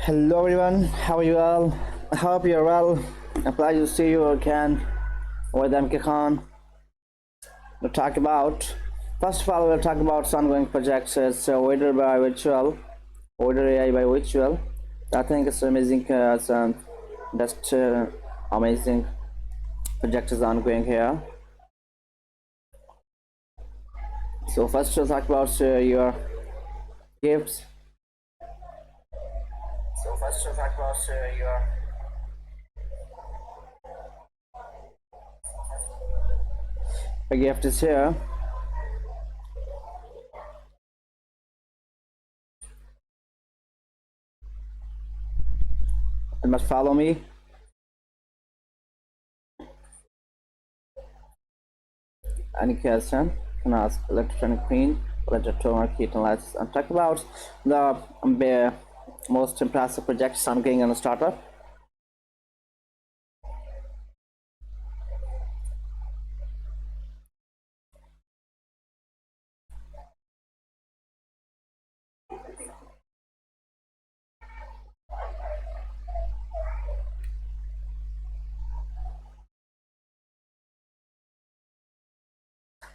Hello everyone, how are you all? I hope you're well. A pleasure to see you again with MK Khan. We'll talk about, first of all, we'll talk about some ongoing projects. It's Vader by Virtual, VaderAI by Virtual. I think it's amazing, it's best amazing project is ongoing here. So first we'll talk about your gifts. The gift is here. You must follow me. Any question can ask electronic queen, electronic key analysis, and talk about the most impressive projects ongoing in a startup.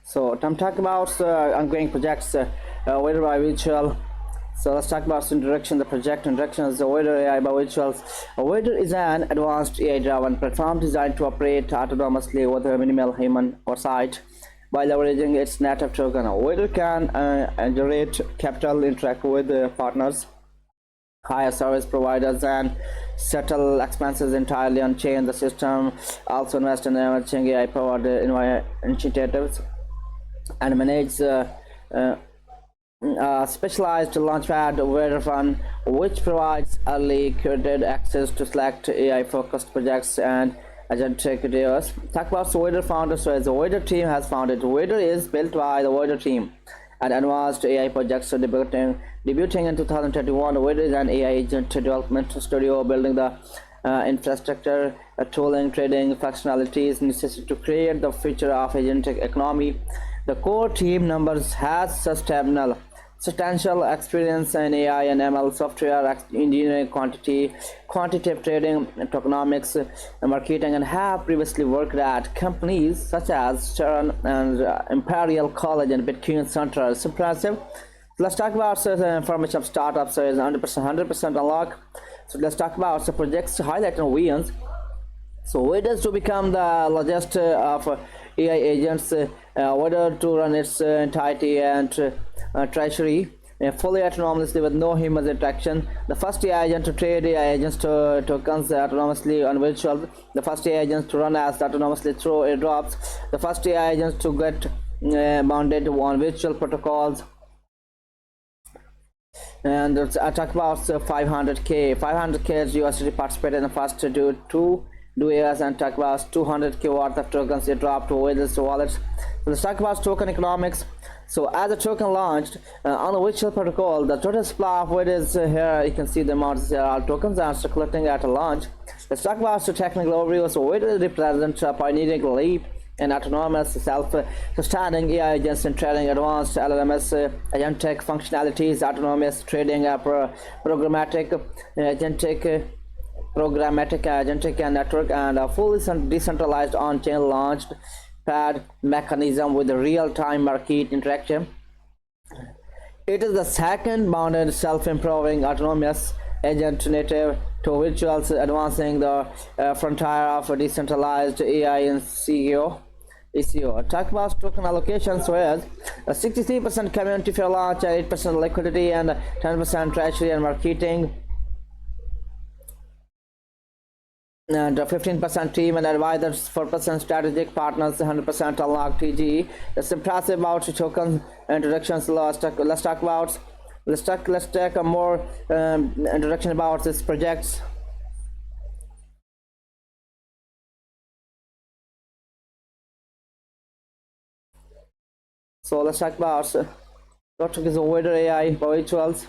So I'm talking about ongoing projects Vader by Virtual. So let's talk about introduction. The project introduction is the VaderAI by Virtual. Vader is an advanced AI-driven platform designed to operate autonomously with a minimal human oversight by leveraging its native token. Vader can generate capital, interact with partners, hire service providers, and settle expenses entirely on chain. The system also invests in emerging AI-powered initiatives and manage specialized launchpad-Vader fund, which provides early curated access to select AI-focused projects and Agentic DAOs. Talk about the Vader founder. So as the Vader team has founded, Vader is built by the Vader team and advanced AI projects debuting in 2021. Vader is an AI agent development studio building the infrastructure, tooling, trading functionalities necessary to create the future of agentic economy. The core team numbers has substantial experience in AI and ML software engineering, quantitative trading, tokenomics, marketing, and have previously worked at companies such as CERN and Imperial College and Bitcoin Center. It's impressive. Let's talk about information of startups. So it's 100% unlock. So let's talk about the projects highlight and wins. So Vader to become the largest of AI agents, Vader to run its entirety and treasury fully autonomously with no human interaction. The first AI agent to trade AI agents to tokens autonomously on virtual. The first AI agents to run as autonomously through airdrops. The first AI agents to get bounded on virtual protocols. And I talk about 500k USD participated in the first two years, and talk about 200k worth of tokens it dropped to Vader's wallets. So let's talk about token economics. So as the token launched on the virtual protocol, the total supply of Vader's here, you can see the amounts here, all tokens are circulating at a launch. Let's talk about the technical overview. So Vader represents a pioneering leap in autonomous self-sustaining AI agents in trading, advanced LLMs, agentic functionalities, autonomous trading, programmatic agentic and network, and a fully decentralized on-chain launched pad mechanism with real-time market interaction. It is the second bounded self-improving autonomous agent native to virtuals, advancing the frontier of decentralized AI in ECO. Talk about token allocations, whereas 63% community for launch, 8% liquidity, and 10% treasury and marketing, and 15% team and advisors, 4% strategic partners, 100% unlocked TGE. It's impressive about token introductions. Let's take a more introduction about this projects. So let's talk about what is VaderAI virtuals.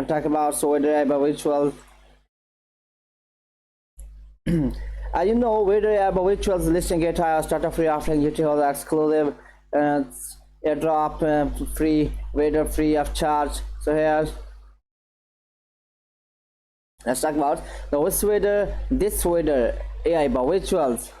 and talk about VaderAI by virtual. You know, VaderAI by virtuals listing GitHub startup free offering GitHub exclusive airdrop free Vader free of charge. So here let's talk about this Vader AI by virtuals.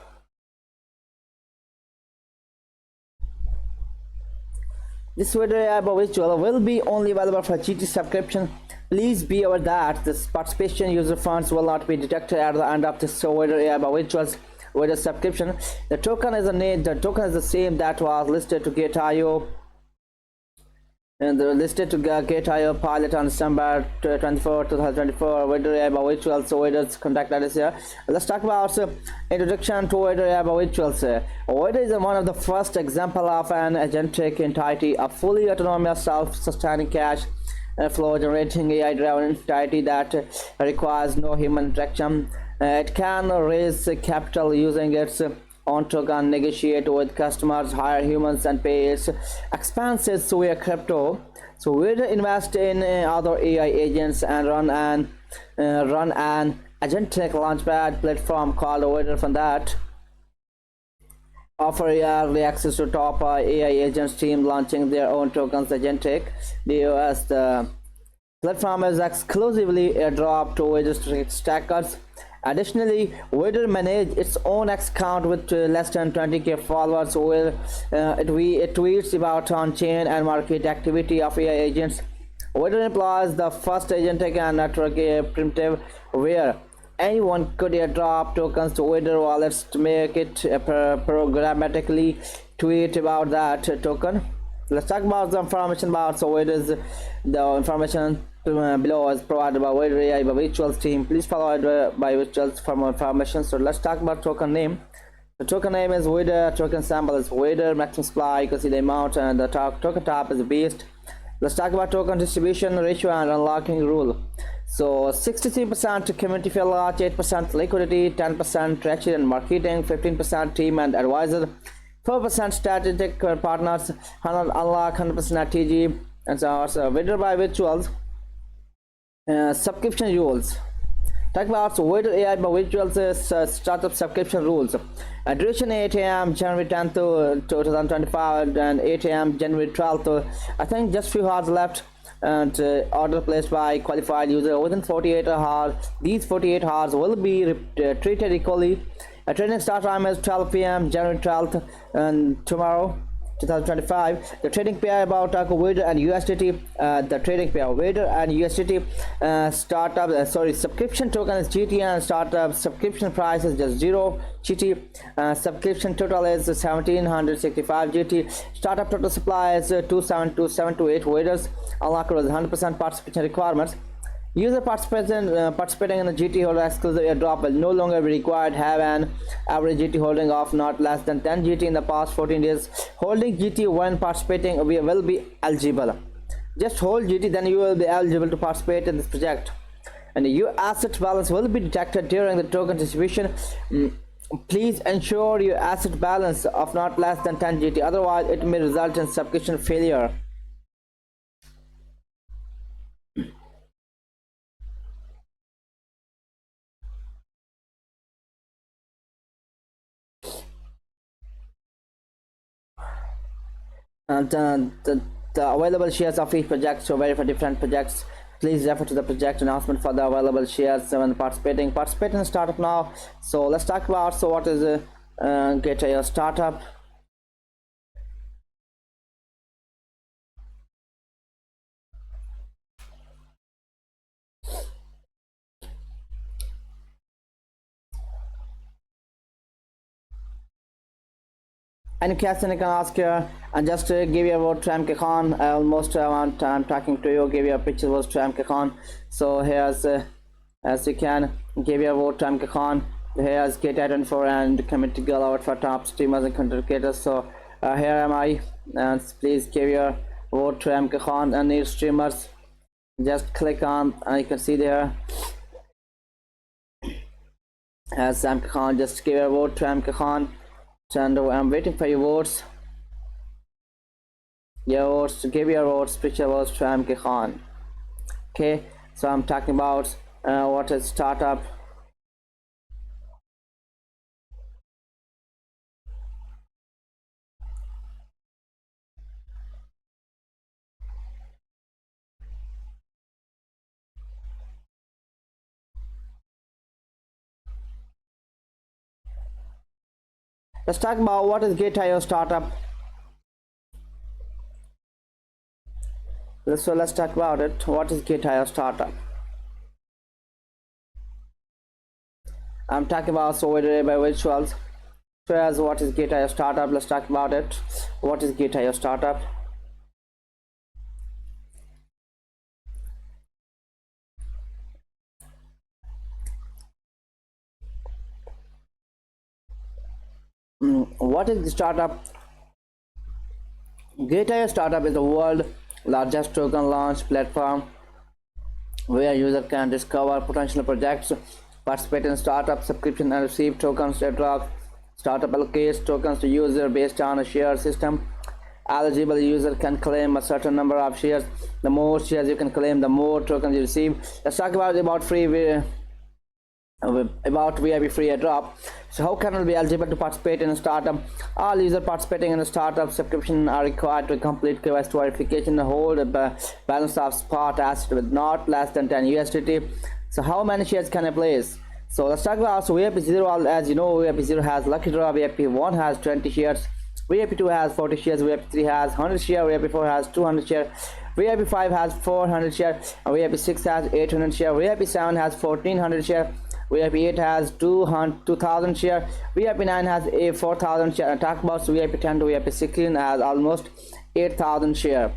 This VaderAI by virtual will be only available for GT subscription. Please be aware that this participation user funds will not be deducted at the end of this VaderAI by virtuals Vader subscription. The token is the same that was listed to Gate.io and listed to Gate.io pilot on December 24, 2024. VaderAI by virtuals, so Vader's contact that is here. Let's talk about introduction to VaderAI by virtuals. Vader is one of the first example of an agentic entity, a fully autonomous, self-sustaining cash flow generating AI-driven entity that requires no human interaction. It can raise capital using its own token, negotiate with customers, hire humans, and pay its expenses via crypto. So Vader invest in other AI agents and run an agentic launchpad platform called Vader from that. Offer early access to top AI agents team launching their own tokens agentic DAOs. The platform is exclusively airdrop to Vader stackers. Additionally, Vader manages its own account with less than 20k followers, where it tweets about on-chain and market activity of AI agents. Vader employs the first agentic and network primitive where anyone could airdrop tokens to Vader wallets to make it programmatically tweet about that token. Let's talk about the information about the information below is provided by VaderAI by virtuals team. Please follow it by virtuals for more information. So let's talk about token name. The token name is Vader, token symbol is Vader, maximum supply, you can see the amount, and the token type is beast. Let's talk about token distribution ratio and unlocking rule. So 63% community fee launch, 8% liquidity, 10% traction and marketing, 15% team and advisor, 4% strategic partners, 100 unlock, 100% TG, and so Vader by virtuals. Subscription rules. Talk about VaderAI by virtuals startup subscription rules. Duration 8 a.m. January 10th to 2025 and 8 a.m. January 12th. I think just few hours left, and order placed by qualified user within 48 hours. These 48 hours will be treated equally. Trading start time is 12 p.m. January 12th and tomorrow 2025. The trading pair about Vader and USDT. The trading pair Vader and USDT startup subscription token is GT and startup subscription price is just 0 GT. Subscription total is 1765 GT. Startup total supply is 272,728 Vaders. Unlock with 100% participation requirements. User participating in a GT holder exclusive airdrop will no longer be required have an average GT holding of not less than 10 GT in the past 14 days. Holding GT when participating will be eligible. Just hold GT, then you will be eligible to participate in this project. And your asset balance will be detected during the token distribution. Please ensure your asset balance of not less than 10 GT, otherwise it may result in subscription failure. And the available shares of each project so vary for different projects. Please refer to the project announcement for the available shares when participate in startup now. So let's talk about what is get a startup. Any question you can ask here, and just give you about MK Khan. I almost want I'm talking to you, give you a picture was to MK Khan. So here's as you can give you about MK Khan. Here's get identifier and community girl out for top streamers and content creators. So here am I, and please give your vote to MK Khan and need streamers. Just click on and you can see there as MK Khan. Just give your vote to MK Khan. And I'm waiting for your votes. Your votes, give your votes, picture votes to MK Khan. Okay, so I'm talking about what is startup. Let's talk about what is Gate.io startup. So let's talk about it. What is Gate.io startup? I'm talking about VaderAI by virtuals. So as what is Gate.io startup? Let's talk about it. What is Gate.io startup? What is the startup? Gate.io startup is the world's largest token launch platform where users can discover potential projects, participate in startup subscription and receive tokens airdrops. Startup allocates tokens to user based on a share system. Eligible user can claim a certain number of shares. The more shares you can claim, the more tokens you receive. Let's talk about VIP free airdrop. So how can we be eligible to participate in a startup? All users participating in a startup subscription are required to complete KYC verification and hold a balance of spot assets with not less than 10 USDT. So how many shares can I place? So let's talk about VIP 0. As you know, VIP 0 has lucky draw, VIP 1 has 20 shares, VIP 2 has 40 shares, VIP 3 has 100 shares, VIP 4 has 200 shares, VIP 5 has 400 shares, VIP 6 has 800 shares, VIP 7 has 1400 shares, VIP 8 has 2000 share, VIP 9 has a 4000 share. And talk about VIP 10 to VIP 16 has almost 8000 share.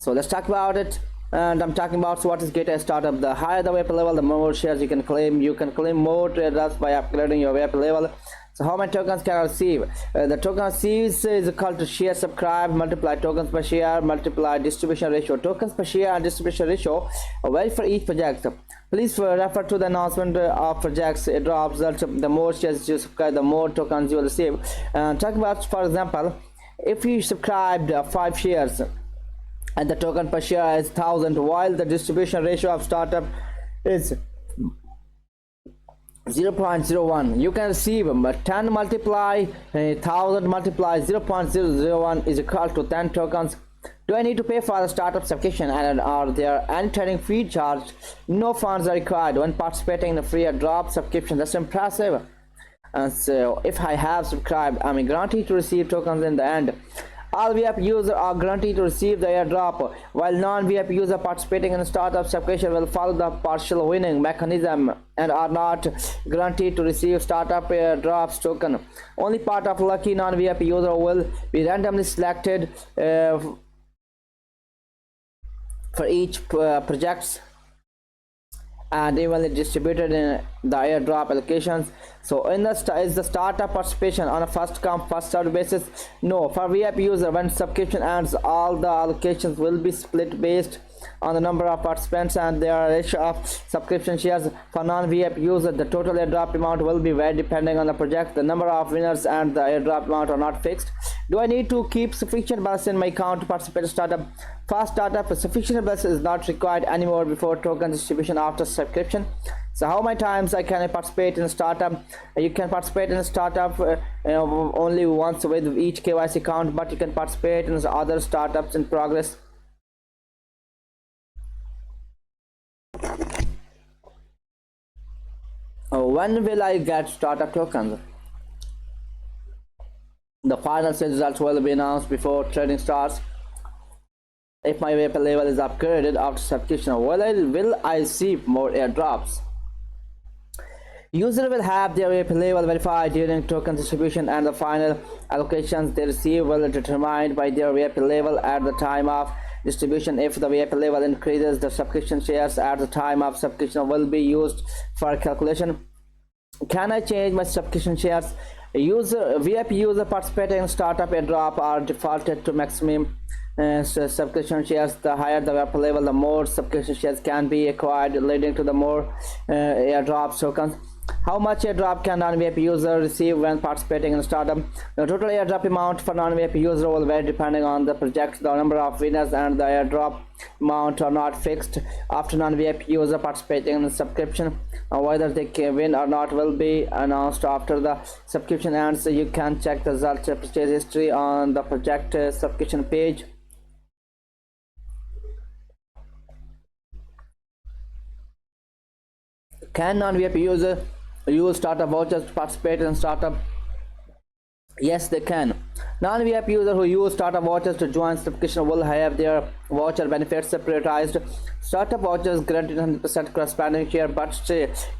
So let's talk about it. And I'm talking about what is Gate.io startup. The higher the VIP level, the more shares you can claim. You can claim more traders by upgrading your VIP level. So how many tokens can I receive? The token receives is equal to share subscribe multiply tokens per share multiply distribution ratio. Tokens per share and distribution ratio vary for each project. Please refer to the announcement of projects airdrop results. The more shares you subscribe, the more tokens you will receive. Talk about, for example, if you subscribed 5 shares and the token per share is 1000, while the distribution ratio of startup is 0.01, you can receive 10 multiply 1000 multiply 0.001 is equal to 10 tokens. Do I need to pay for the startup subscription, and are there any trading fee charged? No funds are required when participating in a free airdrop subscription. That's impressive. And so if I have subscribed, I'm guaranteed to receive tokens in the end. All VIP users are guaranteed to receive the airdrop, while non-VIP users participating in a startup subscription will follow the partial winning mechanism and are not guaranteed to receive startup airdrops token. Only part of lucky non-VIP user will be randomly selected for each projects and evenly distributed in the airdrop allocations. So in the is the startup participation on a first come first served basis? No. For VIP user, when subscription ends, all the allocations will be split based on the number of participants and their ratio of subscription shares. For non-VIP user, the total airdrop amount will be varied depending on the project. The number of winners and the airdrop amount are not fixed. Do I need to keep sufficient balance in my account to participate in startup? For startup, sufficient balance is not required anymore before token distribution after subscription. So how many times I can participate in a startup? You can participate in a startup only once with each KYC account, but you can participate in other startups in progress. When will I get startup tokens? The final stage results will be announced before trading starts. If my VIP level is upgraded after subscription, will I receive more airdrops? User will have their VIP level verified during token distribution, and the final allocations they receive will be determined by their VIP level at the time of distribution. If the VIP level increases, the subscription shares at the time of subscription will be used for calculation. Can I change my subscription shares? VIP user participating in startup airdrop are defaulted to maximum subscription shares. The higher the VIP level, the more subscription shares can be acquired, leading to the more airdrop tokens. How much airdrop can non-VIP user receive when participating in a startup? The total airdrop amount for non-VIP user will vary depending on the project. The number of winners and the airdrop amount are not fixed. After non-VIP user participating in the subscription, whether they can win or not will be announced after the subscription ends. You can check the result purchase history on the project subscription page. Can non-VIP user use startup vouchers to participate in startup? Yes, they can. Non-VIP users who use startup vouchers to join subscription will have their voucher benefits prioritized. Startup vouchers guaranteed 100% corresponding share, but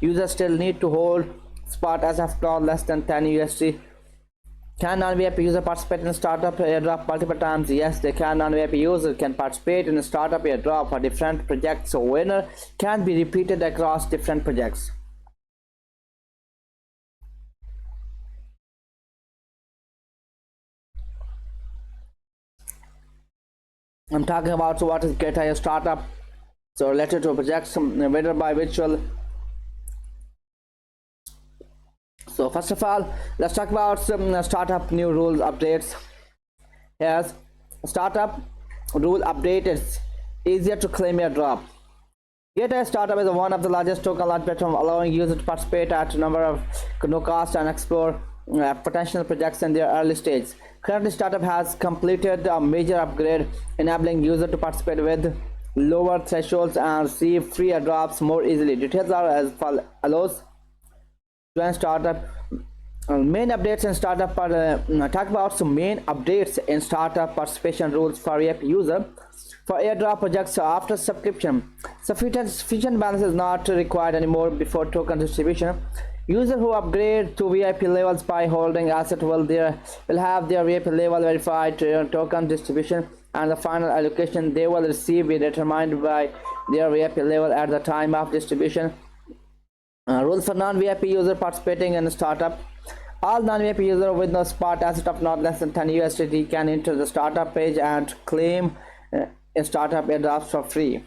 users still need to hold spot as of now less than 10 USD. Can non-VIP user participate in startup airdrop multiple times? Yes, they can. Non-VIP user can participate in a startup airdrop for different projects, so winner can be repeated across different projects. I'm talking about what is GetAI startup. So related to projects whether by virtual. So first of all, let's talk about some startup new rules updates. Here's startup rule update. It's easier to claim your drop. GetAI startup is one of the largest token launch platforms, allowing users to participate at a number of no cost and explore potential projects in their early stage. Currently, startup has completed a major upgrade, enabling users to participate with lower thresholds and receive free airdrops more easily. Details are as follows. Join startup. Main updates in startup. Talk about some main updates in startup participation rules for VIP user. For airdrop projects after subscription, sufficient balance is not required anymore before token distribution. Users who upgrade to VIP levels by holding asset will have their VIP level verified token distribution, and the final allocation they will receive be determined by their VIP level at the time of distribution. Rules for non-VIP user participating in a startup. All non-VIP users with no spot asset of not less than 10 USDT can enter the startup page and claim a startup airdrops for free.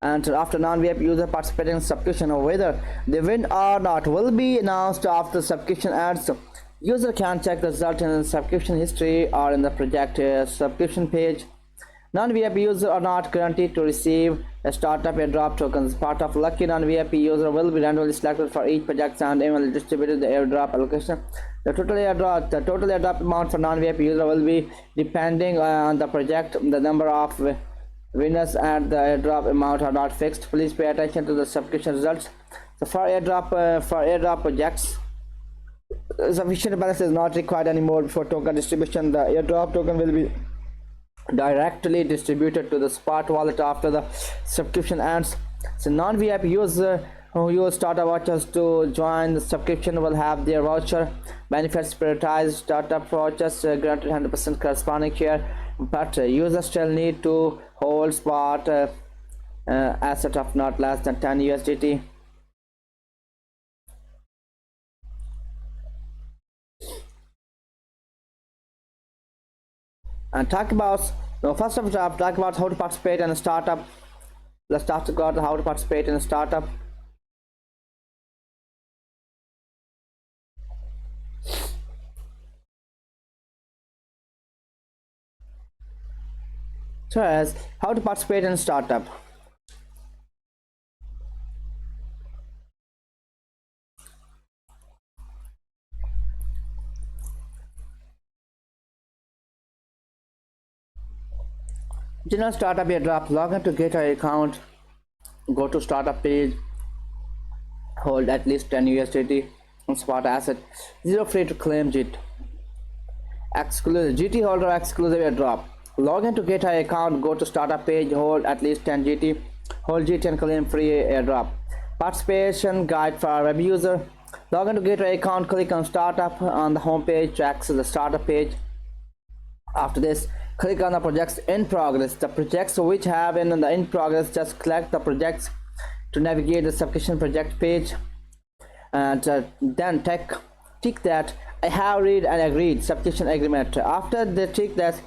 And after non-VIP user participating in subscription, or whether they win or not will be announced after subscription ends. User can check the result in the subscription history or in the project subscription page. Non-VIP users are not guaranteed to receive a startup airdrop tokens. Part of lucky non-VIP user will be randomly selected for each project and will distributed the airdrop allocation. The total airdrop amount for non-VIP user will be depending on the project. The number of winners and the airdrop amount are not fixed. Please pay attention to the subscription results. So for airdrop projects, sufficient balance is not required anymore before token distribution. The airdrop token will be directly distributed to the spot wallet after the subscription ends. So non-VIP user who use startup vouchers to join the subscription will have their voucher benefits prioritized. Startup vouchers granted 100% corresponding share, but users still need to hold spot asset of not less than 10 USDT. And talk about first of all, talk about how to participate in a startup. Let's talk about how to participate in a startup. So as how to participate in a startup. General startup airdrop. Log in to GetAI account. Go to startup page. Hold at least 10 USDT on spot asset. Zero free to claim JIT. Exclusive GT holder exclusive airdrop. Log in to GetAI account. Go to startup page. Hold at least 10 GT. Hold GT and claim free airdrop. Participation guide for web user. Log in to GetAI account. Click on startup on the home page to access the startup page. After this, click on the projects in progress. The projects which have in the in progress, just select the projects to navigate the subscription project page, and then tick that I have read and agreed subscription agreement. After they tick that,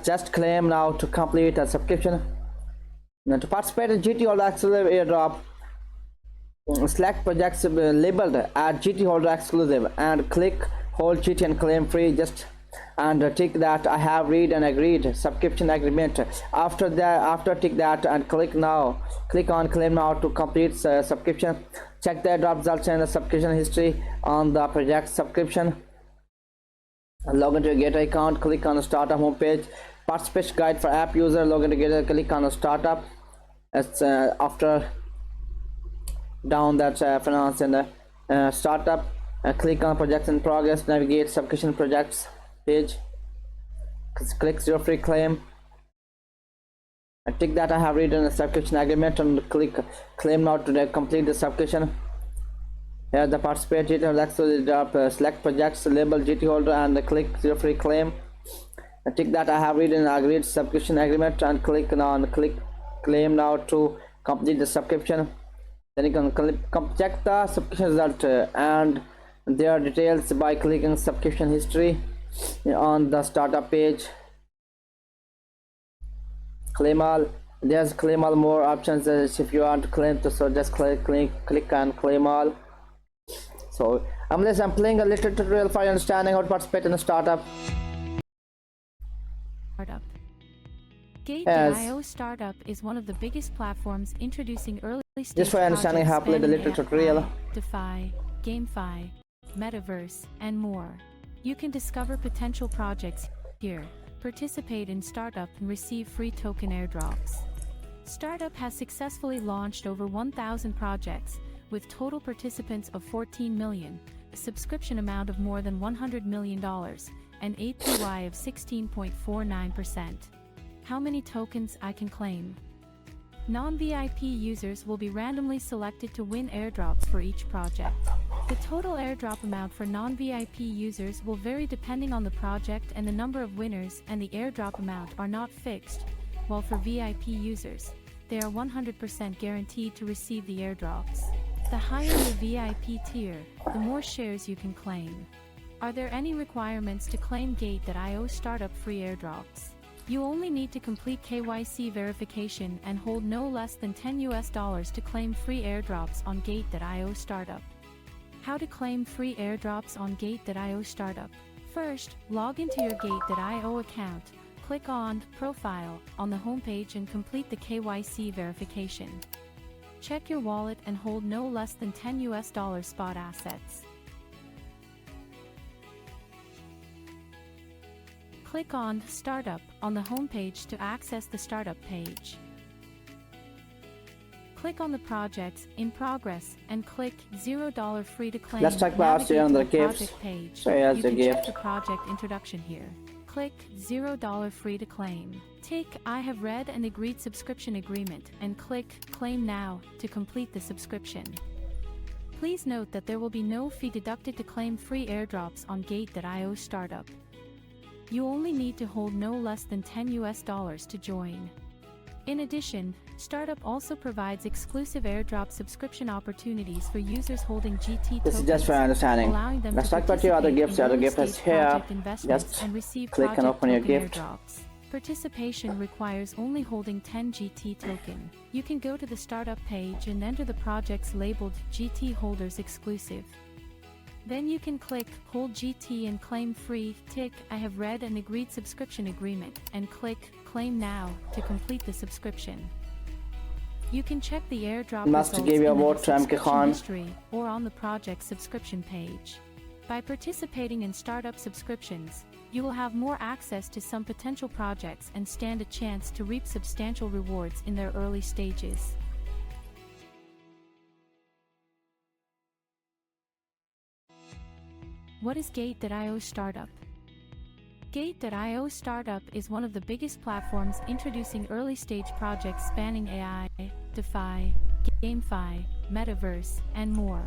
just claim now to complete a subscription. Now to participate in GT or exclusive airdrop, select projects labeled as GT holder exclusive and click hold GT and claim free. Just and tick that I have read and agreed subscription agreement. After tick that and click on claim now to complete subscription. Check the airdrop results and the subscription history on the project subscription. Log into your VaderAI account, click on the startup homepage. Participation guide for app user. Log into VaderAI, click on the startup. It's after down that finance and startup. Click on projects in progress. Navigate subscription projects page. Click zero free claim. And tick that I have written a subscription agreement and click claim now to complete the subscription. Here the participate GT select projects label GT holder and click zero free claim. And tick that I have read and agreed subscription agreement and click claim now to complete the subscription. Then you can check the subscription result and their details by clicking subscription history on the startup page. Claim all. There's claim all more options if you want to claim to, so just click and claim all. So I'm playing a little tutorial for understanding how to participate in a startup. Gate.io startup is one of the biggest platforms introducing early stage just for understanding how to play the little tutorial. DeFi, GameFi, Metaverse, and more. You can discover potential projects here, participate in startup and receive free token airdrops. Startup has successfully launched over 1,000 projects, with total participants of 14 million, a subscription amount of more than $100 million, and APY of 16.49%. How many tokens I can claim? Non-VIP users will be randomly selected to win airdrops for each project. The total airdrop amount for non-VIP users will vary depending on the project, and the number of winners and the airdrop amount are not fixed, while for VIP users, they are 100% guaranteed to receive the airdrops. The higher your VIP tier, the more shares you can claim. Are there any requirements to claim Gate.io startup free airdrops? You only need to complete KYC verification and hold no less than $10 to claim free airdrops on Gate.io startup. How to claim free airdrops on Gate.io startup? First, log into your Gate.io account, click on Profile on the homepage and complete the KYC verification. Check your wallet and hold no less than $10 spot assets. Click on Startup on the homepage to access the startup page. Click on the projects in progress and click $0 free to claim. Let's talk about on the gifts. Page. So here's you the can gift. check the project introduction here. Click $0 free to claim. Tick I have read and agreed subscription agreement and click Claim Now to complete the subscription. Please note that there will be no fee deducted to claim free airdrops on Gate.io startup. You only need to hold no less than $10 to join. In addition, startup also provides exclusive airdrop subscription opportunities for users holding GT tokens. This is just for understanding. Allowing them Let's to talk about your other gifts. Your other gift is here. Just and receive click and open your token gift. Airdrops. Participation requires only holding 10 GT token. You can go to the startup page and enter the projects labeled GT holders exclusive. Then you can click Hold GT and claim free, tick I have read and agreed subscription agreement, and click Claim Now to complete the subscription. You can check the airdrop Must results give you a in the vote to MK subscription Khan. history or on the project subscription page. By participating in startup subscriptions, you will have more access to some potential projects and stand a chance to reap substantial rewards in their early stages. What is Gate.io startup? Gate.io startup is one of the biggest platforms introducing early-stage projects spanning AI, DeFi, GameFi, Metaverse, and more.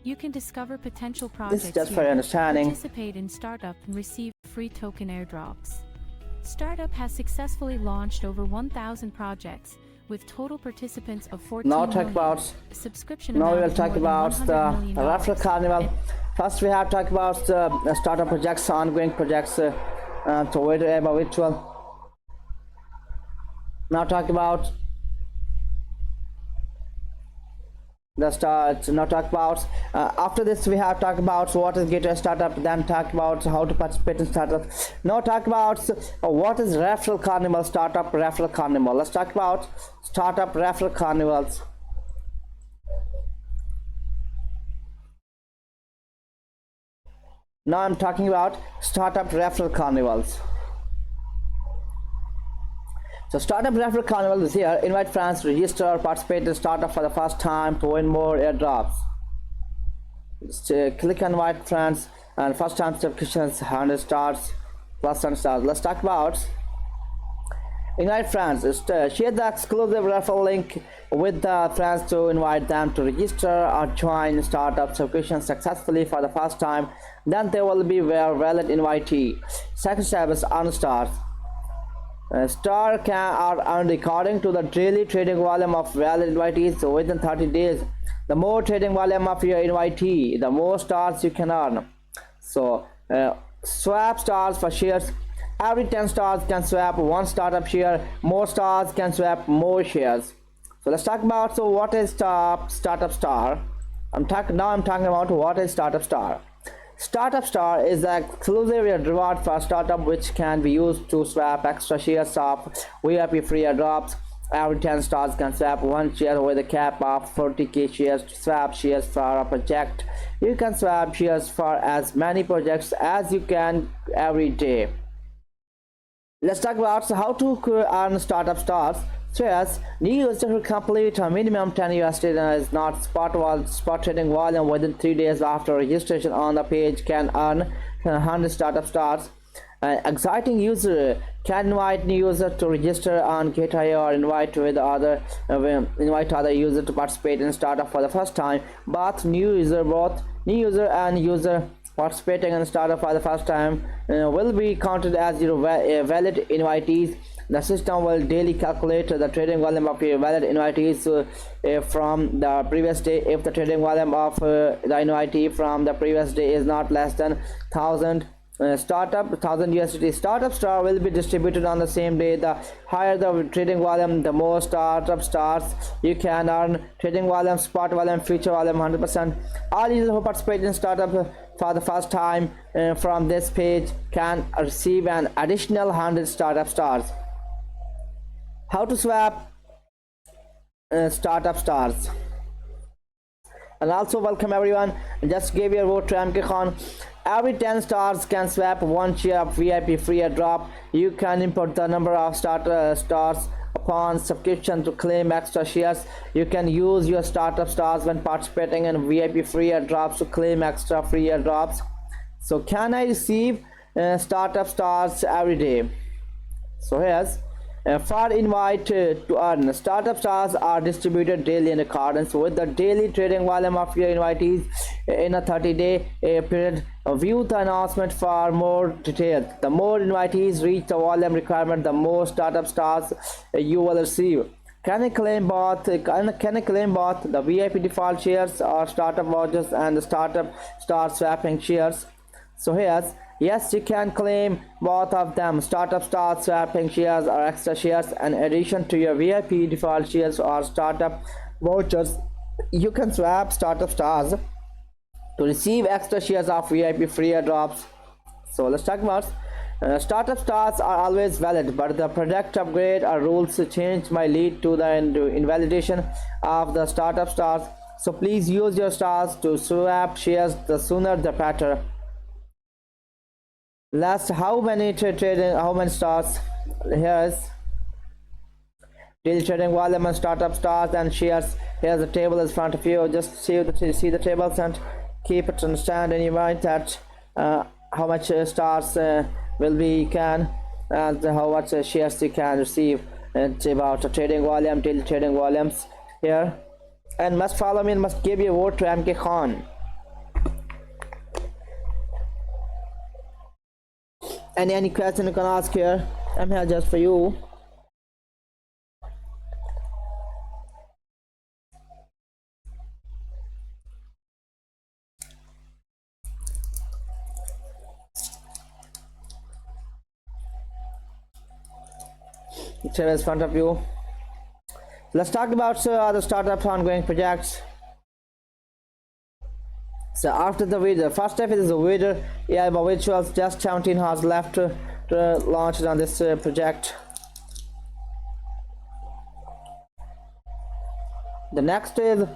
You can discover potential projects This is just here, for understanding. participate in startup and receive free token airdrops. Startup has successfully launched over 1,000 projects, with total participants of 14 Now talk million. about. A subscription Now we amount will of talk more than about $100 the million. Raffle Carnival. First, we have to talk about the startup projects, ongoing projects, to VaderAI virtual. Now talk about The start now talk about after this we have talked about what is gateway startup, then talk about how to participate in startup. Now talk about what is referral carnival, startup referral carnival. Let's talk about startup referral carnivals. Now I'm talking about startup referral carnivals. So startup referral carnival is here. Invite friends to register or participate in startup for the first time to win more airdrops. Just click invite friends, and first time subscriptions 100 stars plus 100 stars. Let's talk about invite friends. Just share the exclusive referral link with the friends to invite them to register or join startup subscription successfully for the first time. Then they will be their valid invitee. Second step is earn stars. Star can are earned according to the daily trading volume of valid invitees within 30 days. The more trading volume of your invitee, the more stars you can earn. So swap stars for shares. Every 10 stars can swap one startup share. More stars can swap more shares. So let's talk about what is startup star. I'm talking about what is startup star. Startup Star is the exclusive reward for startup which can be used to swap extra shares of VIP free airdrops. Every 10 stars can swap one share with a cap of 40k shares. To swap shares for a project, you can swap shares for as many projects as you can every day. Let's talk about how to earn startup stars. So yes, new user who complete a minimum 10 USD is not spot trading volume within 3 days after registration on the page can earn 100 startup stars. Exciting user can invite new user to register on GitHub or invite other user to participate in startup for the first time. Both new user and user participating in startup for the first time will be counted as your valid invitees. The system will daily calculate the trading volume of your valid invitees from the previous day. If the trading volume of the invitee from the previous day is not less than 1000 USDT, startup star will be distributed on the same day. The higher the trading volume, the more startup stars you can earn. Trading volume, spot volume, future volume 100%. All users who participate in startup for the first time from this page can receive an additional 100 startup stars. How to swap startup stars. And also welcome everyone. Just give your vote to MK Khan. Every 10 stars can swap one share of VIP free airdrop. You can input the number of stars upon subscription to claim extra shares. You can use your startup stars when participating in VIP free airdrops to claim extra free airdrops. So can I receive startup stars every day? So here's for invite to earn. Startup stars are distributed daily in accordance with the daily trading volume of your invitees in a 30-day period. View the announcement for more details. The more invitees reach the volume requirement, the more startup stars you will receive. Can I claim both the VIP default shares or startup vouchers and the startup star swapping shares? So here's yes, you can claim both of them. Startup star swapping shares or extra shares in addition to your VIP default shares or startup vouchers. You can swap startup stars to receive extra shares of VIP free airdrops. So let's talk about startup stars are always valid, but the product upgrade or rules change might lead to the invalidation of the startup stars. So please use your stars to swap shares. The sooner the better. Last, how many stars? Here's daily trading volume and startup stars and shares. Here's the table in front of you. Just see the tables and keep it understand in your mind that how much stars will be can and how much shares you can receive. It's about the trading volume, daily trading volumes here. And must follow me and must give your vote to MK Khan. Any question you can ask here. I'm here just for you. It's here in front of you. Let's talk about other startups ongoing projects. So after the video, first step is the VaderAI by virtuals. Just 17 hours left to launch on this project. The next is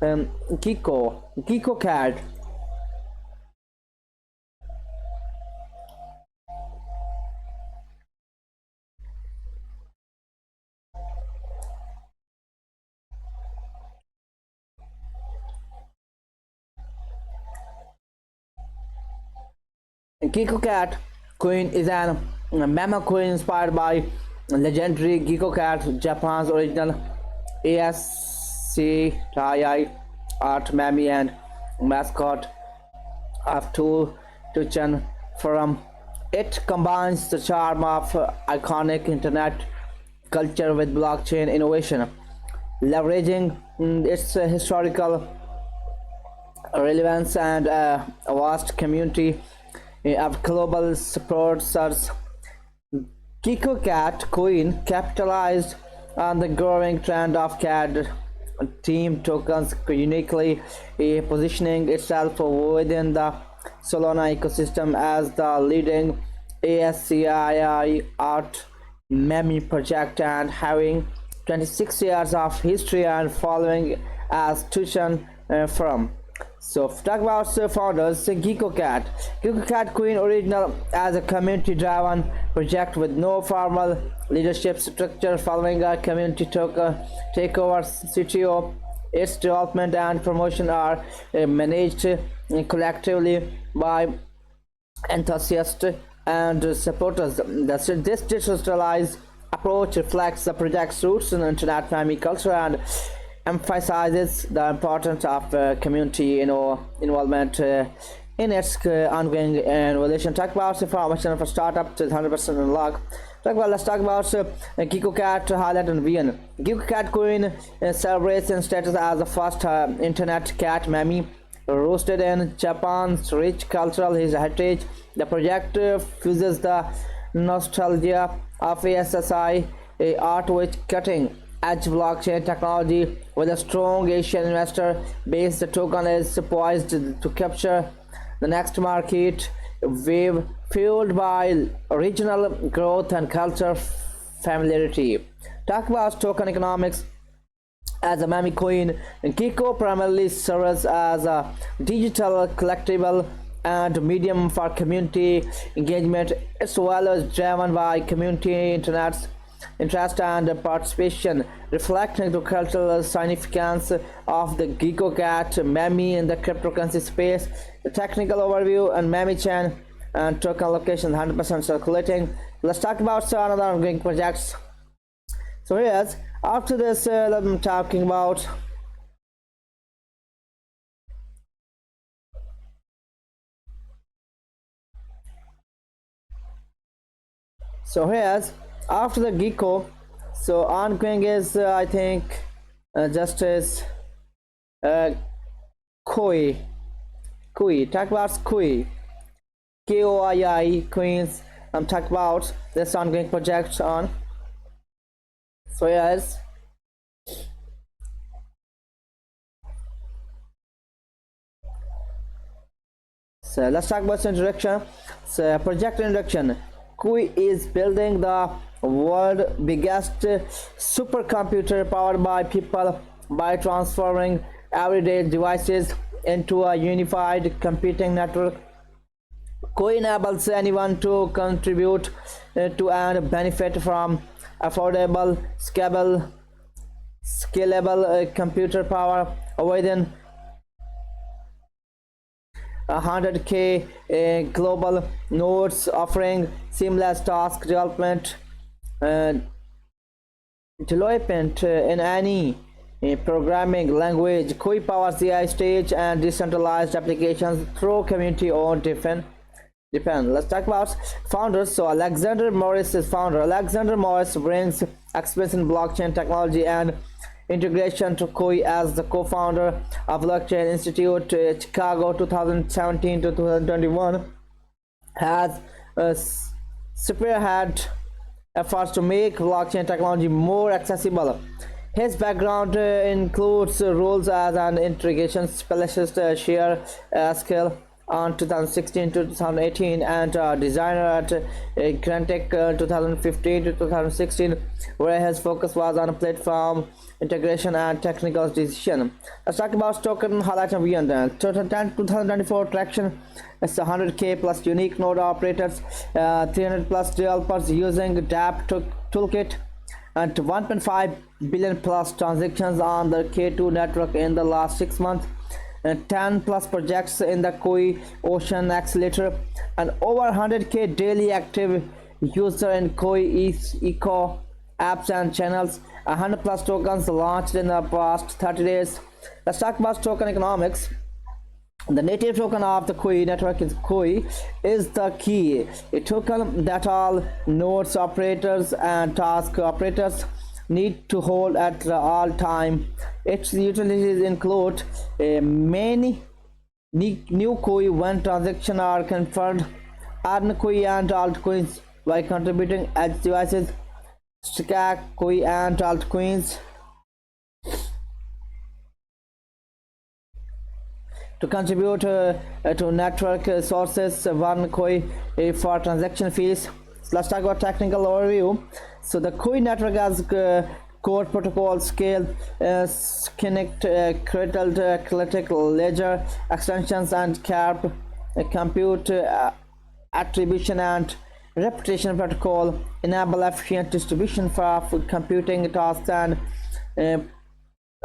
GeekoCAD. GeekoCAD Queen is an meme queen inspired by legendary GeekoCAD, Japan's original ASCII art meme and mascot of Tuchan Forum. It combines the charm of iconic internet culture with blockchain innovation, leveraging its historical relevance and a vast community of global supporters. GeekoCAD Queen capitalized on the growing trend of CAD team tokens, uniquely positioning itself within the Solana ecosystem as the leading ASCII art meme project and having 26 years of history and following as Tuchan firm. So talk about founders. GeekoCAD Queen original as a community-driven project with no formal leadership structure following a community takeover. CTO, its development and promotion are managed collectively by enthusiasts and supporters. This decentralized approach reflects the project's roots in internet family culture and emphasizes the importance of community involvement in its ongoing evolution. Talk about information for startup to 100% unlock. Let's talk about GeekoCAD highlight and vision. GeekoCAD Queen celebrates its status as the first internet cat meme rooted in Japan's rich cultural heritage. The project fuses the nostalgia of ASSI art with cutting edge blockchain technology with a strong Asian investor base. The token is poised to capture the next market wave fueled by regional growth and culture familiarity. Talk about token economics. As a meme coin, Geeko primarily serves as a digital collectible and medium for community engagement. Its value is driven by community interest and participation, reflecting the cultural significance of the GeekoCAD meme in the cryptocurrency space. The technical overview and meme chain and token allocation 100% circulating. Let's talk about another ongoing projects. So here's after this I'm talking about after the Geeko. So ongoing is I think just is Koi. Talk about Koi. KOII Queens. I'm talking about this ongoing project on. So yes. So let's talk about introduction. So project introduction. Kui is building the world's biggest supercomputer powered by people by transforming everyday devices into a unified computing network. Kui enables anyone to contribute to and benefit from affordable, scalable computer power within 100K global nodes, offering seamless task development development in any programming language. Kui powers the AI stage and decentralized applications through community-owned Depend. Let's talk about founders. So Alexander Morris is founder. Alexander Morris brings experience in blockchain technology and integration to Kui as the co-founder of Blockchain Institute Chicago 2017 to 2021. Has spearhead efforts to make blockchain technology more accessible His background includes roles as an integration specialist, sheer skill on 2016 to 2018, and designer at Grantech 2015 to 2016, where his focus was on platform integration and technical decision. Let's talk about token highlights and beyond. 2024 traction is 100k plus unique node operators, 300 plus developers using DApp toolkit, and 1.5 billion plus transactions on the K2 network in the last 6 months, and 10 plus projects in the Koi Ocean Accelerator, and over 100k daily active user in Koi Eco apps and channels, 100 plus tokens launched in the past 30 days. Let's talk about token economics. The native token of the Koi network is Koi is the key, a token that all nodes operators and task operators need to hold at all time. Its utilities include many new Koi when transactions are confirmed, earn Koi and altcoins by contributing edge devices, stack Koi and altcoins to contribute to network sources, one Koi for transaction fees. So let's talk about technical overview. So the Koi network has core protocol, scale, curated, eclectic ledger extensions, and CARP, compute attribution and reputation protocol, enable efficient distribution for computing tasks and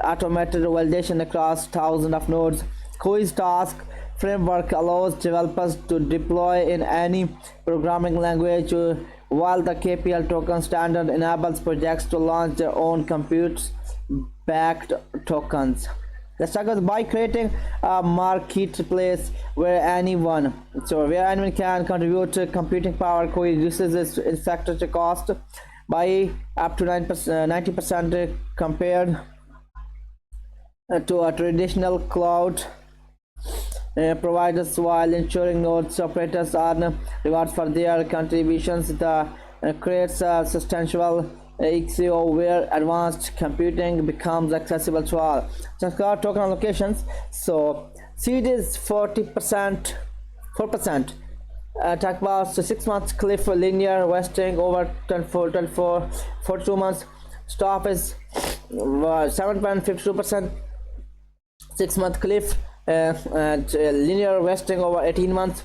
automated validation across thousands of nodes. Koi's task framework allows developers to deploy in any programming language, while the KPL token standard enables projects to launch their own compute-backed tokens. Let's start with by creating a marketplace where anyone can contribute to computing power. Koi reduces its infrastructure cost by up to 90% compared to a traditional cloud providers, while ensuring nodes operators earn rewards for their contributions. The creates a substantial XCO where advanced computing becomes accessible to all. Just got token allocations. So seed is 40%, 4%. Talk about 6 months cliff linear vesting over 24 for 2 months. Stop is 7.52%. 6-month cliff and linear vesting over 18 months.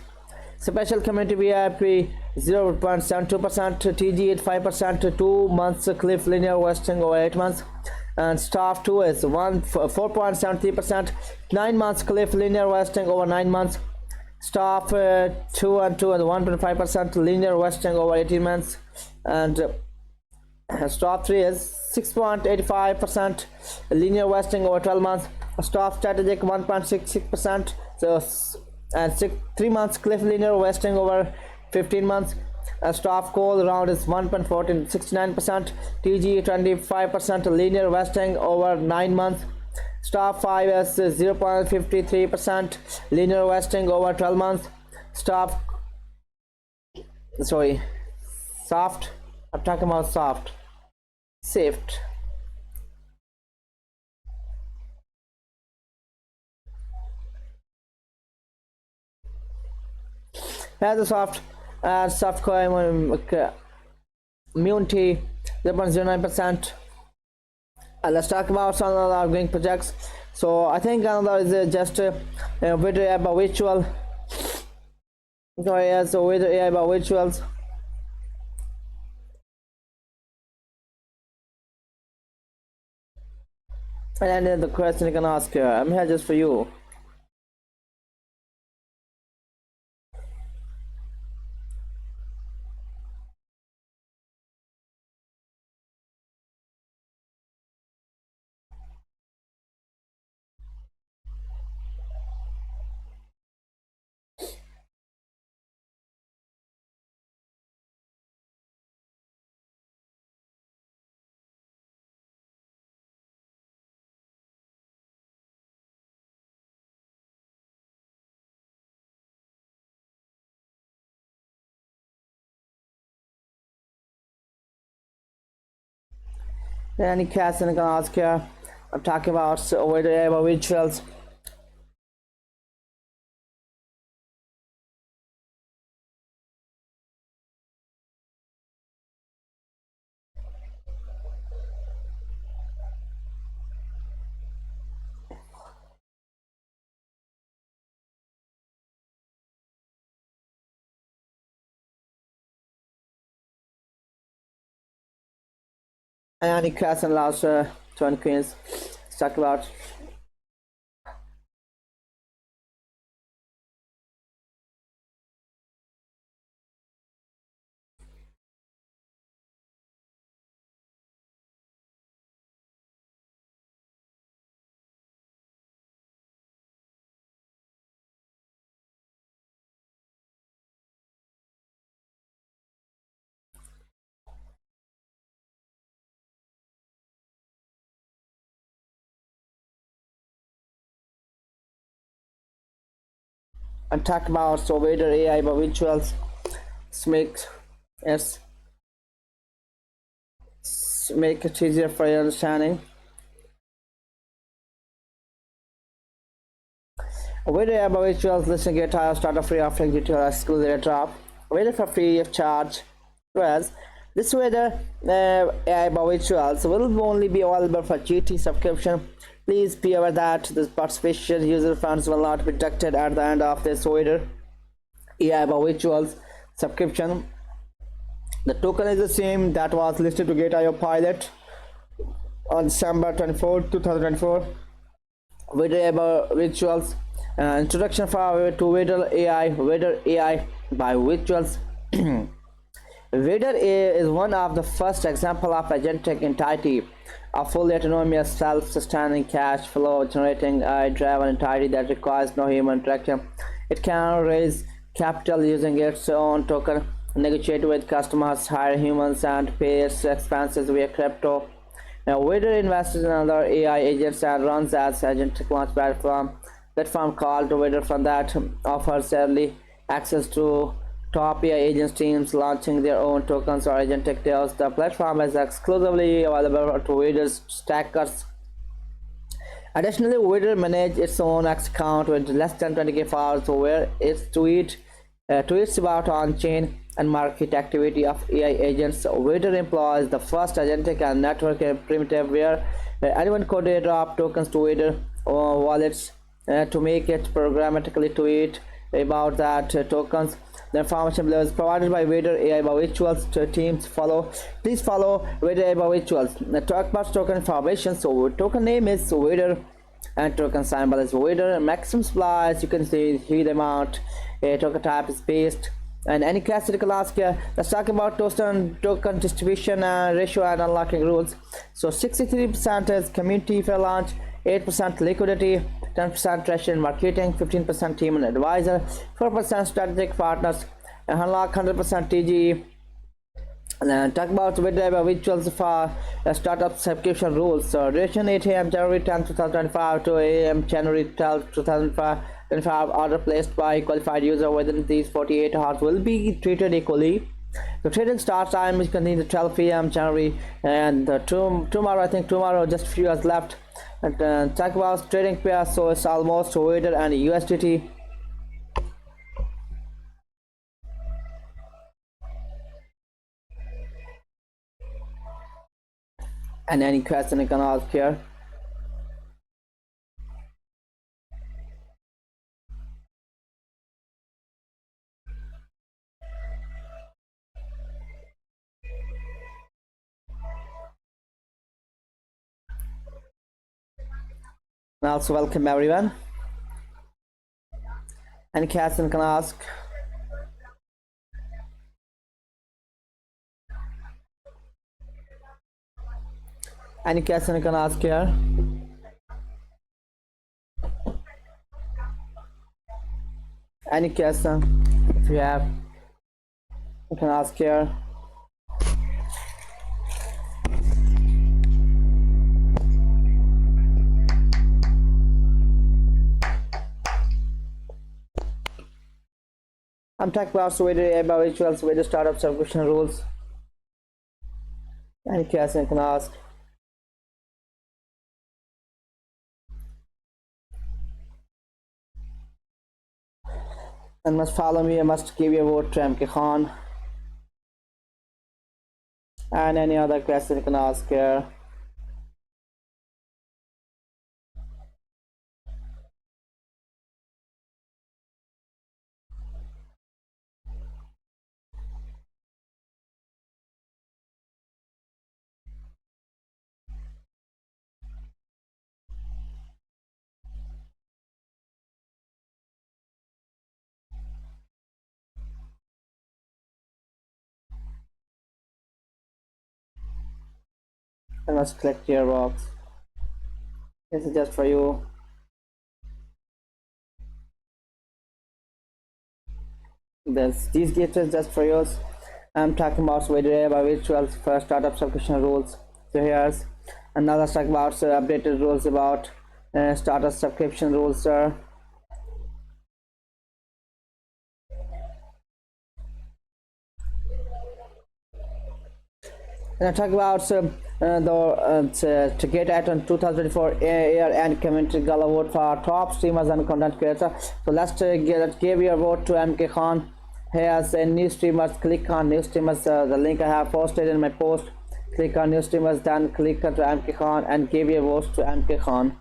Special community VIP 0.72%, TG at 5%, 2 months cliff linear vesting over 8 months, and staff 2 is 4.73%, 9 months cliff linear vesting over 9 months. Staff 2 and 1.5% linear vesting over 18 months, and staff 3 is 6.85% linear vesting over 12 months. Staff strategic 1.66%, so and 3 months cliff linear vesting over 15 months. Staff call round is 1.69%, TG 25% linear vesting over 9 months. Staff 5 is 0.53% linear vesting over 12 months. Staff soft, I'm talking about SIFT. Has a soft coin immunity 0.09%. Let's talk about some of our green projects. So I think another is just VaderAI by virtual. So VaderAI by virtuals. And then the question you can ask here. I'm here just for you. Any question you can ask here. I'm talking about VaderAI rituals. Any question last 20 queens. Let's talk about. And talk about VaderAI rituals. Yes, make it easier for your understanding. VaderAI rituals. Listen, get tired, start a free offering due to a exclusive drop. Whether for free of charge. Whereas this AI rituals will only be available for GT subscription. Please be aware that this participation user funds will not be deducted at the end of this AI rituals subscription. The token is the same that was listed to get IO pilot on December 24, 2024. VaderAI rituals. Introduction to VaderAI by rituals. VaderAI is one of the first examples of agentic entity, a fully autonomous, self-sustaining, cash flow generating AI-driven entity that requires no human interaction. It can raise capital using its own token, negotiate with customers, hire humans, and pay its expenses via crypto. Now, Vader invests in other AI agents and runs as Agentic platform called Vader Fund that offers early access to top AI agents teams launching their own tokens or agentic DAOs. The platform is exclusively available to Vader's stackers. Additionally, Vader manages its own X account with less than 20k followers, where its tweets about on-chain and market activity of AI agents. Vader employs the first agentic and network primitive where anyone could drop tokens to Vader wallets to make it programmatically tweet about that tokens. The information below is provided by VaderAI rituals. Teams please follow VaderAI rituals. The talkbox token information. So token name is Vader and token symbol is Vader. Maximum supply, as you can see the amount. Token type is based. And any classical ask here. Let's talk about token distribution ratio and unlocking rules. So 63% is community for launch, 8% liquidity, 10% treasury and marketing, 15% team and advisor, 4% strategic partners, and unlock 100% TGE. And then talk about rituals for startup subscription rules. So duration 8 a.m. January 10, 2025 to a.m. January 12, 2025. Order placed by qualified user within these 48 hours will be treated equally. The trading start time is continuing to 12 p.m. January and tomorrow. I think tomorrow just a few hours left. And talk about trading pairs. So it's almost Vader and USDT. And any question you can ask here. And also welcome everyone. Any question can ask. Any question you can ask here. Any question if you have, you can ask here. I'm talking about VaderAI rituals, Vader startup subscription rules. Any question you can ask. and must follow me. I must give your vote to MK Khan. And any other question you can ask here. I must click your box. This is just for you. These gifts is just for yours. I'm talking about VaderAI by virtual for startup subscription rules. So here's another talk about updated rules about startup subscription rules, sir. And I talk about to get at on 2024 year and community gala vote for top streamers and content creators. So let's give your vote to MK Khan. Here's a new streamers. Click on new streamers. The link I have posted in my post. Click on new streamers. Then click on to MK Khan and give your votes to MK Khan.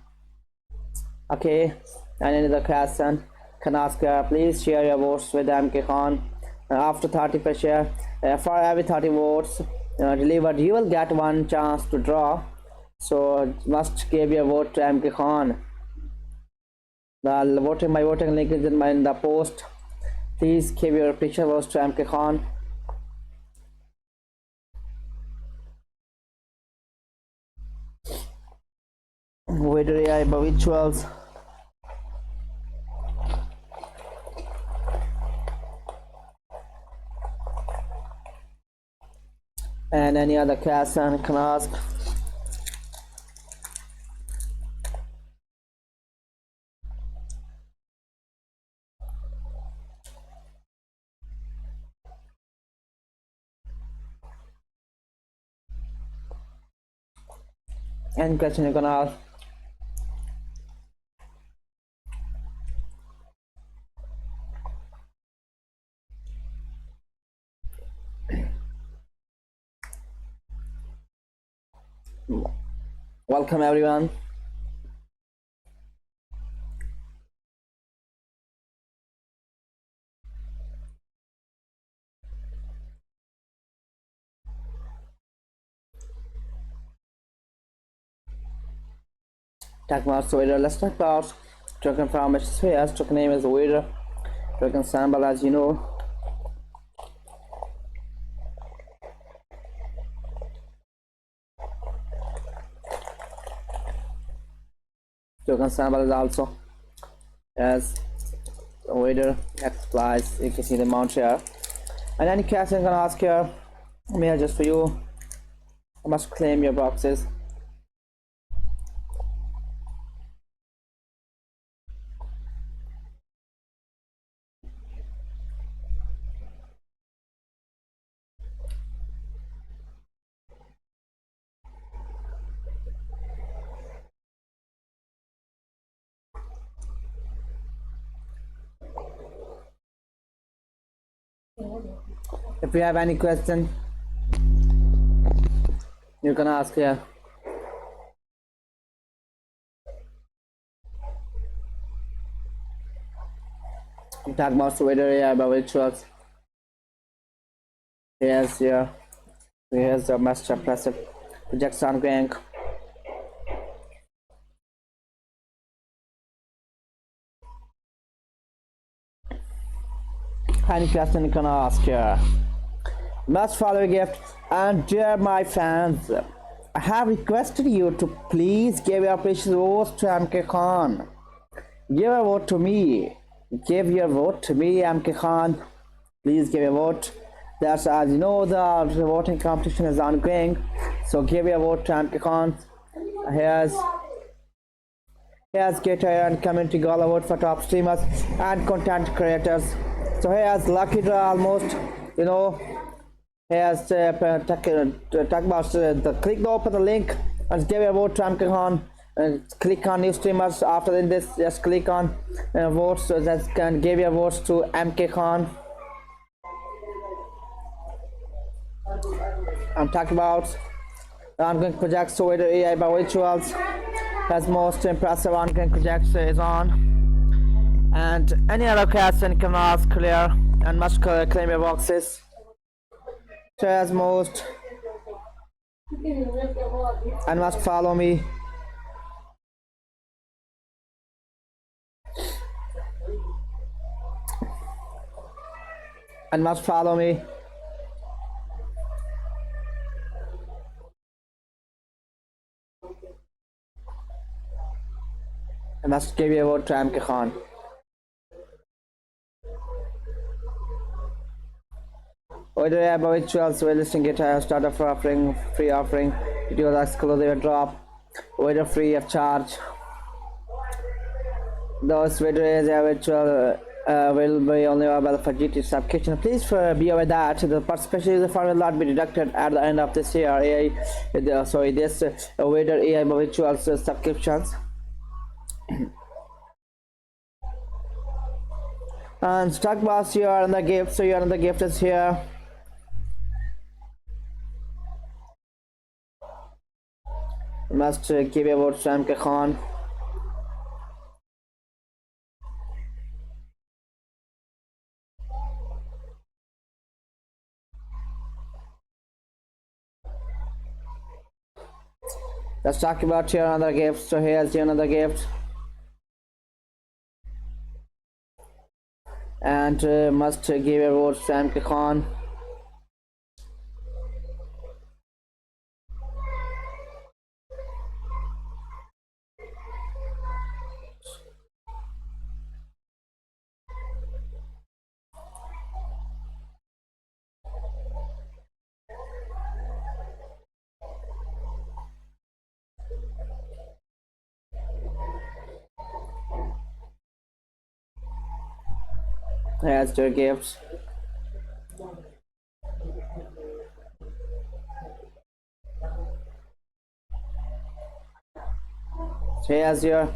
Okay. And any other question can ask. Please share your votes with MK Khan. After 30 per share, for every 30 votes delivered, you will get one chance to draw. So must give your vote to MK Khan. My voting link is in the post. Please give your picture votes to MK Khan. VaderAI by virtuals. And any other question can ask. Any question you can ask. Welcome everyone. Talk about Vader. Let's talk about token formation spheres. Token name is Vader. Token symbol, as you know. Token symbol is also as Vader X applies. You can see the amount here. And any question you can ask here. I'm here just for you. I must claim your boxes. If you have any question, you can ask here. Talk about VaderAI by virtuals. Here's the master passive projects ongoing. Any question you can ask here. Must follow a gift. And dear my fans, I have requested you to please give your precious votes to MK Khan. Give a vote to me. Give your vote to me, MK Khan. Please give your vote. That's, as you know, the voting competition is ongoing. So give your vote to MK Khan. Here's Gator and community gala vote for top streamers and content creators. So here's lucky draw almost, you know. Here's talk about the click to open the link and give your vote to MK Khan. Click on new streamers. After this, just click on votes, so that can give your votes to MKCon. I'm talking about the ongoing projects. So VaderAI by Virtuals has most impressive ongoing projects is on, and any other question can ask clear and must claim your boxes. So has most and must follow me. And must follow me. I must give you a vote to MKCon. VaderAI by Virtuals, we're listing it as starter for offering, free offering, video exclusive drop, Vader free of charge. Those VaderAI virtual will be only available for GT subscription. Please be aware that the participation user fund will not be deducted at the end of this year. This VaderAI by Virtuals subscriptions. And stock boss, you are on the gift, so you are on the gift is here. Must give a vote to MKCon. Let's talk about here another gift. So here's another gift, and must give a vote to MKCon. Here's your gifts. Here's your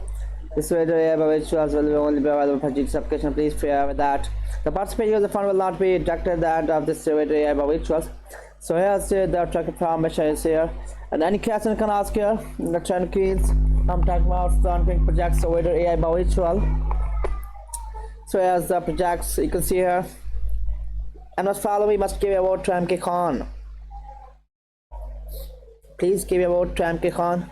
this VaderAI by Virtuals will only be available for GT subscription. Please be aware with that. The participating user fund will not be deducted at the end of this VaderAI by Virtuals. So here's the track information is here, and any question you can ask here. The trend keys. I'm talking about the ongoing projects. So VaderAI by Virtual. So here's the projects you can see here. And must follow me. Must give a vote to MKCon. Please give a vote to MKCon.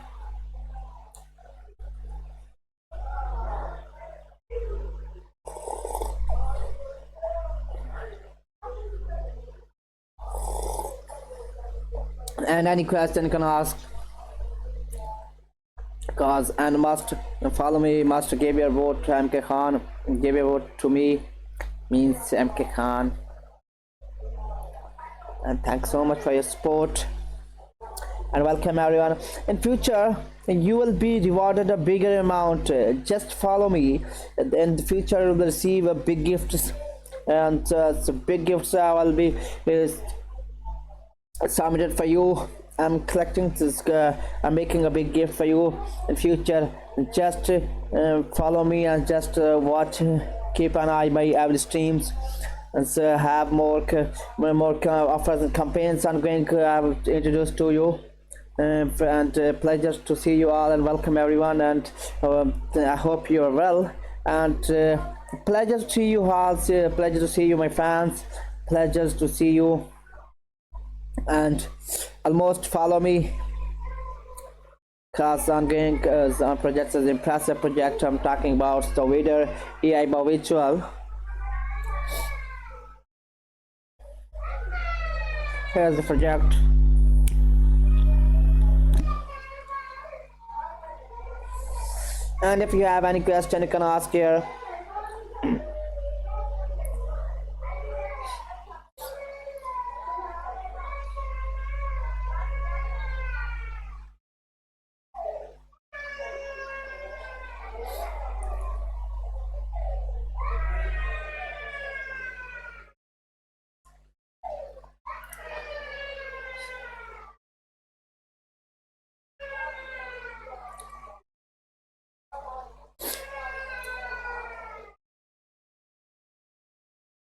And any question you can ask, cause and must follow me, must give your vote to MKCon. Give your vote to me means MKCon. And thanks so much for your support, and welcome everyone. In future you will be rewarded a bigger amount. Just follow me. In the future you will receive a big gifts, and so big gifts will be submitted for you. I'm collecting this. I'm making a big gift for you in future. Just follow me and just watch. Keep an eye my every streams, and so have more offers and campaigns I'm going to introduce to you. And pleasure to see you all, and welcome everyone, and I hope you are well, and pleasure to see you all. Pleasure to see you, my fans. Pleasure to see you, and almost follow me, because I'm going on projects as impressive project. I'm talking about the VaderAI by Virtual. Here's the project. And if you have any question you can ask here.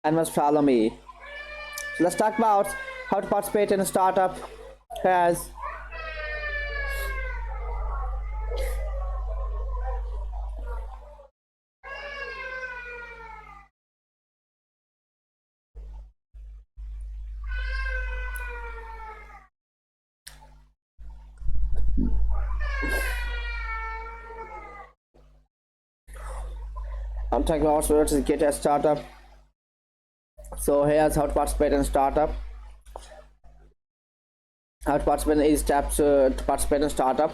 and must follow me. So let's talk about how to participate in a startup. As I'm talking about where to get a startup. So here's how to participate in a startup. How to participate in easy steps to participate in startup.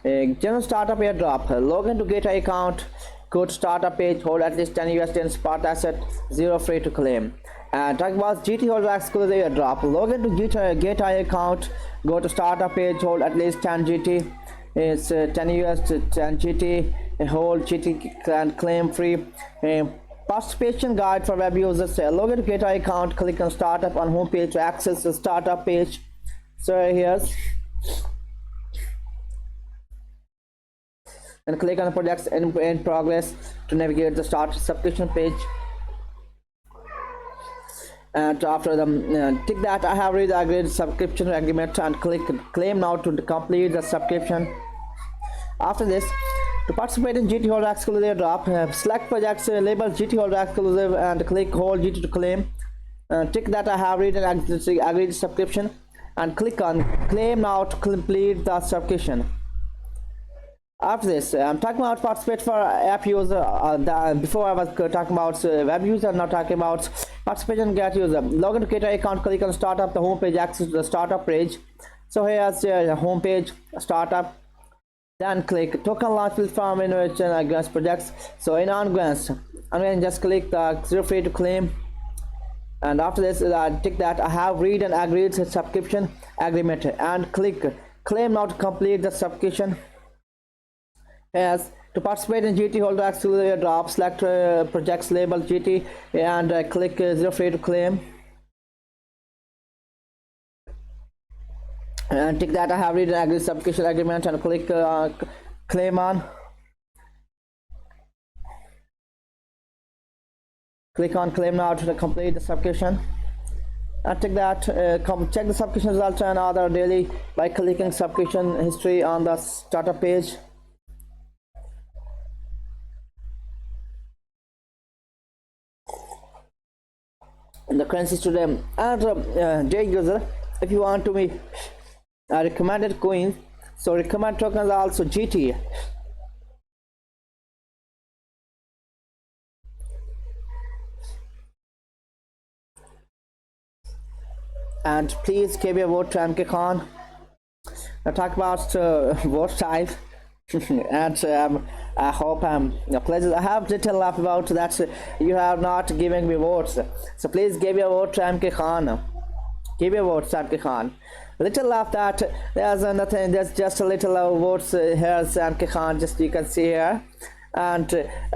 General startup airdrop. Log into GitHub account. Go to startup page. Hold at least 10 USD in spot asset. 0 free to claim. And talk about GT holder exclusive airdrop. Log into GitHub account. Go to startup page. Hold at least 10 GT. It's 10 US to 10 GT. Hold GT and claim free. Participation guide for web users. Log into GitHub account. Click on startup on home page to access the startup page. So here's and click on the projects in progress to navigate the start subscription page. And after the tick that I have read the agreed subscription agreement and click claim now to complete the subscription. After this, to participate in GT holder exclusive airdrop, select projects label GT holder exclusive and click hold GT to claim. Tick that I have read and agreed subscription and click on claim now to complete the subscription. After this, I'm talking about participate for app user. Before I was talking about web user, now talking about participation get user. Log into GitHub account, click on startup, the home page, access to the startup page. So here's the home page, startup. Then click token launch platform innovation against projects. So in ongrants, I'm going to just click the 0 free to claim. And after this, tick that I have read and agreed subscription agreement and click claim now to complete the subscription. As to participate in GT holder exclusive airdrop, select projects label GT and click 0 free to claim. And tick that I have read and agreed subscription agreement and click claim on. Click on claim now to complete the subscription. And tick that check the subscription results and other daily by clicking subscription history on the startup page. The currency today and dear user, if you want to be recommended coins, so recommend tokens are also GT. And please give your vote to MK Khan. Now talk about vote type. And I hope pleasure. I have little laugh about that. You have not given me votes, so please give your vote to MK Khan. Give your vote to MK Khan. Little laugh that there's nothing. There's just a little votes. Here's MK Khan. Just you can see here. And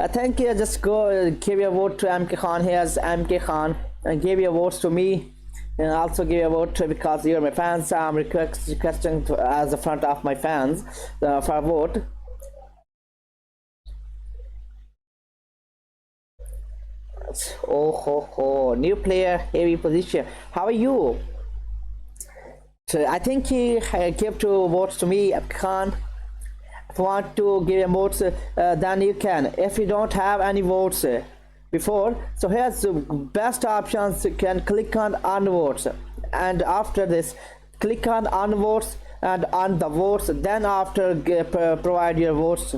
thank you. Just go give your vote to MK Khan. Here's MK Khan, and give your votes to me. And also give a vote because you're my fans. I'm requesting to, as a front of my fans for a vote. Oh ho ho, new player, heavy position. How are you? So I think he gave 2 votes to me, Khan. If you want to give a votes, then you can. If you don't have any votes before, so here's the best options. You can click on votes, and after this click on votes and on the votes, then after provide your votes.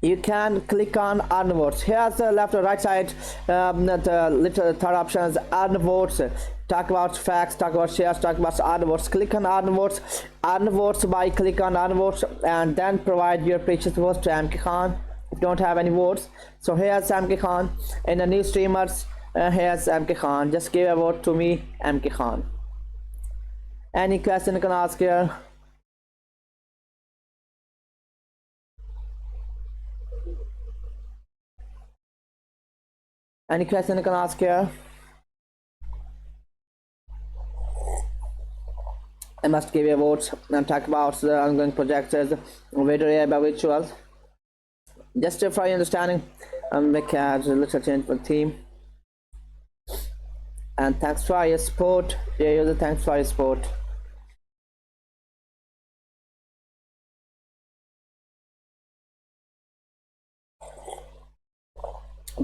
You can click on votes. Here's the left or right side, the little third options, votes. Talk about facts, talk about shares, talk about votes. Click on votes by click on votes, and then provide your precious votes to MK Khan if you don't have any votes. So here's MK Khan in the new streamers. Here's MK Khan. Just give a vote to me, MK Khan. Any question you can ask here. Any question you can ask here. I must give you votes and talk about the ongoing projects as VaderAI by virtual. Just for your understanding, make a little change for theme. And thanks for your support. Yeah, user, thanks for your support.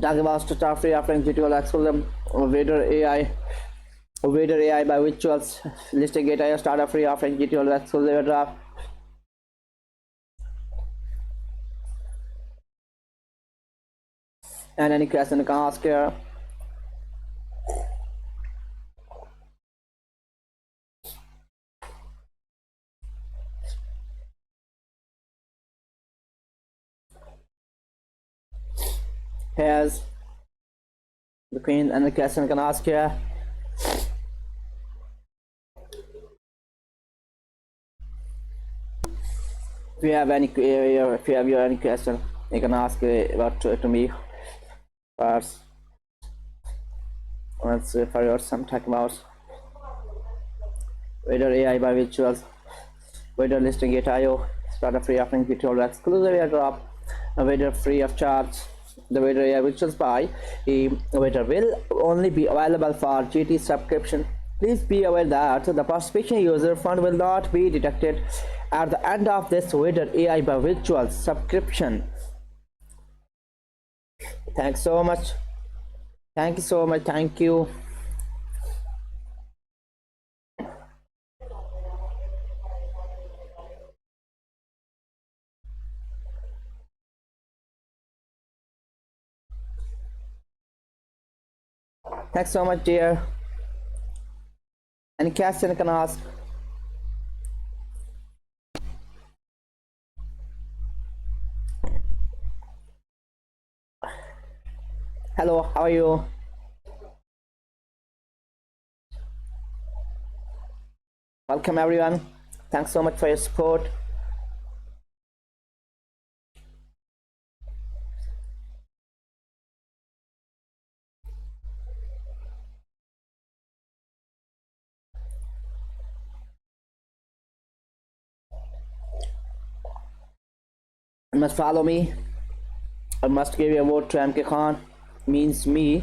Talking about start free offering GTL exclusive VaderAI. VaderAI by virtuals listing it as startup free offering GTL exclusive draft. And any question you can ask here. Here's the queen, and the question you can ask here. If you have any any question, you can ask about to me first. Let's for your some talk about VaderAI by virtuals, Vader listing it IO, startup free offering GTL exclusive airdrop, a Vader free of charge. The VaderAI virtuals by Vader will only be available for GT subscription. Please be aware that the participation user fund will not be deducted at the end of this VaderAI by virtual subscription. Thanks so much. Thank you so much. Thank you. Thanks so much, dear. Any question you can ask? Hello, how are you? Welcome everyone. Thanks so much for your support. You must follow me. I must give you a vote to MK Khan. Means me.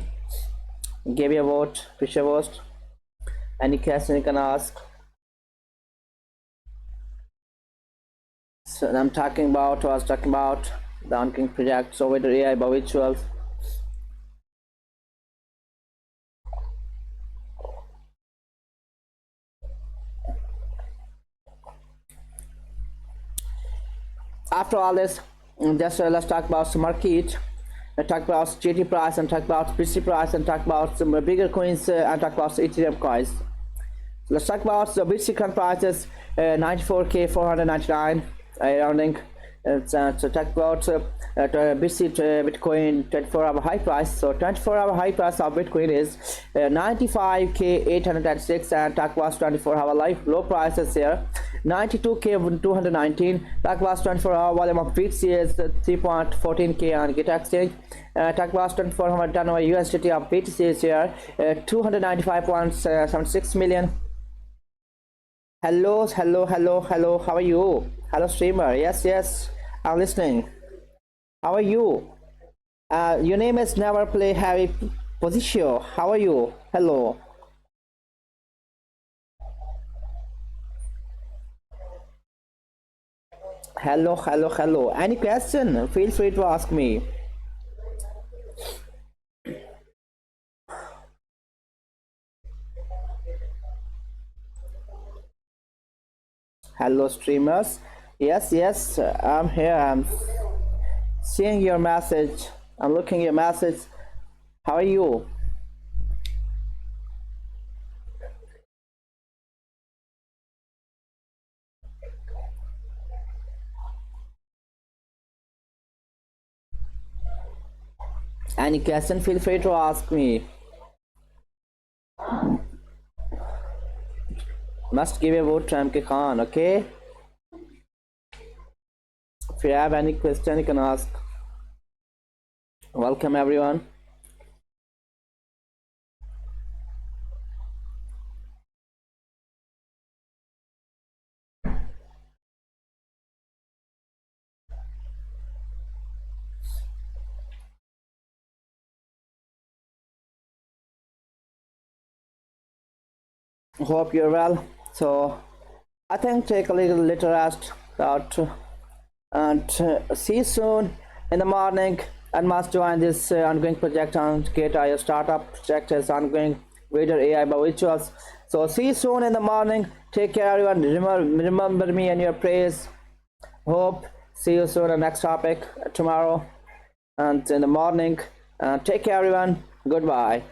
Give you a vote. Push a vote. Any question you can ask. So I was talking about the ongoing project, so with AI by virtuals. After all this, just let's talk about some market. Talk about GT price and talk about PC price and talk about some bigger coins and talk about Ethereum coins. Let's talk about the Bitcoin prices, 94k 499 rounding. So talk about Bitcoin 24-hour high price. So 24-hour high price of Bitcoin is 95k 806, and talk about 24-hour low prices here 92k 219. Talk about 24-hour volume of BTC is 3.14k on Git Exchange. Talk about 24-hour turnover USDT of BTC is here 295.76 million. Hello, how are you? Hello, streamer. Yes, I'm listening. How are you? Your name is Never Play Heavy Position. How are you? Hello. Hello. Any question? Feel free to ask me. Hello, streamers. Yes, I'm here. I'm seeing your message. I'm looking at your message. How are you? Any question? Feel free to ask me. Must give a vote to MK Khan, okay? If you have any question, you can ask. Welcome everyone. Hope you're well. So I think take a little rest out, and see you soon in the morning. And must join this ongoing project on GateIO startup project is ongoing VaderAI by rituals. So see you soon in the morning. Take care, everyone. Remember me in your prayers. Hope see you soon on next topic tomorrow and in the morning. Take care, everyone. Goodbye.